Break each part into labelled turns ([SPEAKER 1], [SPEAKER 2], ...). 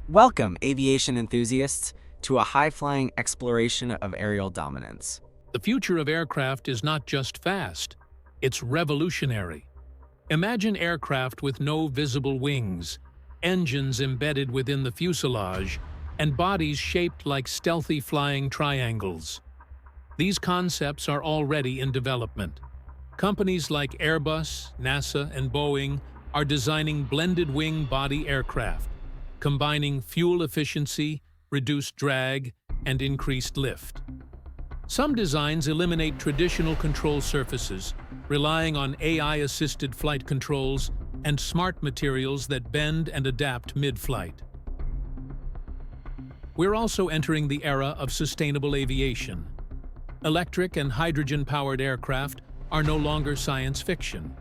[SPEAKER 1] Welcome, aviation enthusiasts, to a high-flying exploration of aerial dominance.
[SPEAKER 2] The future of aircraft is not just fast, it's revolutionary. Imagine aircraft with no visible wings, engines embedded within the fuselage, and bodies shaped like stealthy flying triangles. These concepts are already in development. Companies like Airbus, NASA, and Boeing are designing blended wing-body aircraft, combining fuel efficiency, reduced drag, and increased lift. Some designs eliminate traditional control surfaces, relying on AI-assisted flight controls and smart materials that bend and adapt mid-flight. We're also entering the era of sustainable aviation. Electric and hydrogen-powered aircraft are no longer science fiction.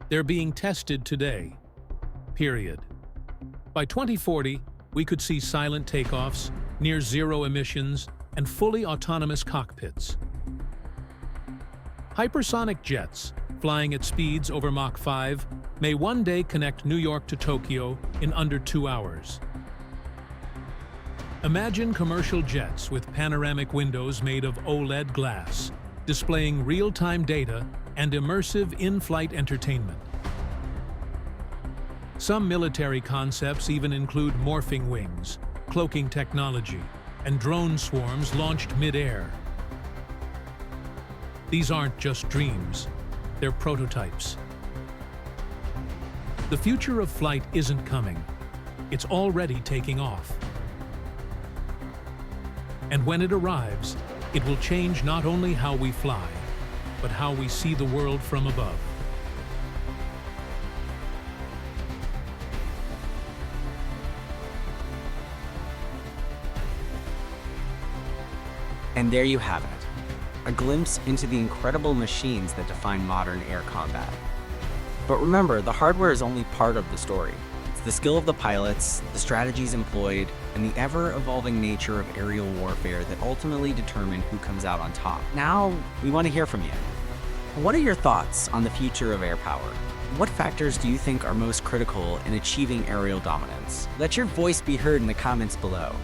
[SPEAKER 2] They're being tested today. Period. By 2040, we could see silent takeoffs, near-zero emissions, and fully autonomous cockpits. Hypersonic jets, flying at speeds over Mach 5, may one day connect New York to Tokyo in under 2 hours. Imagine commercial jets with panoramic windows made of OLED glass, displaying real-time data and immersive in-flight entertainment. Some military concepts even include morphing wings, cloaking technology, and drone swarms launched mid-air. These aren't just dreams, they're prototypes. The future of flight isn't coming, it's already taking off. And when it arrives, it will change not only how we fly, but how we see the world from above.
[SPEAKER 1] And there you have it, a glimpse into the incredible machines that define modern air combat. But remember, the hardware is only part of the story. It's the skill of the pilots, the strategies employed, and the ever-evolving nature of aerial warfare that ultimately determine who comes out on top. Now, we want to hear from you. What are your thoughts on the future of air power? What factors do you think are most critical in achieving aerial dominance? Let your voice be heard in the comments below.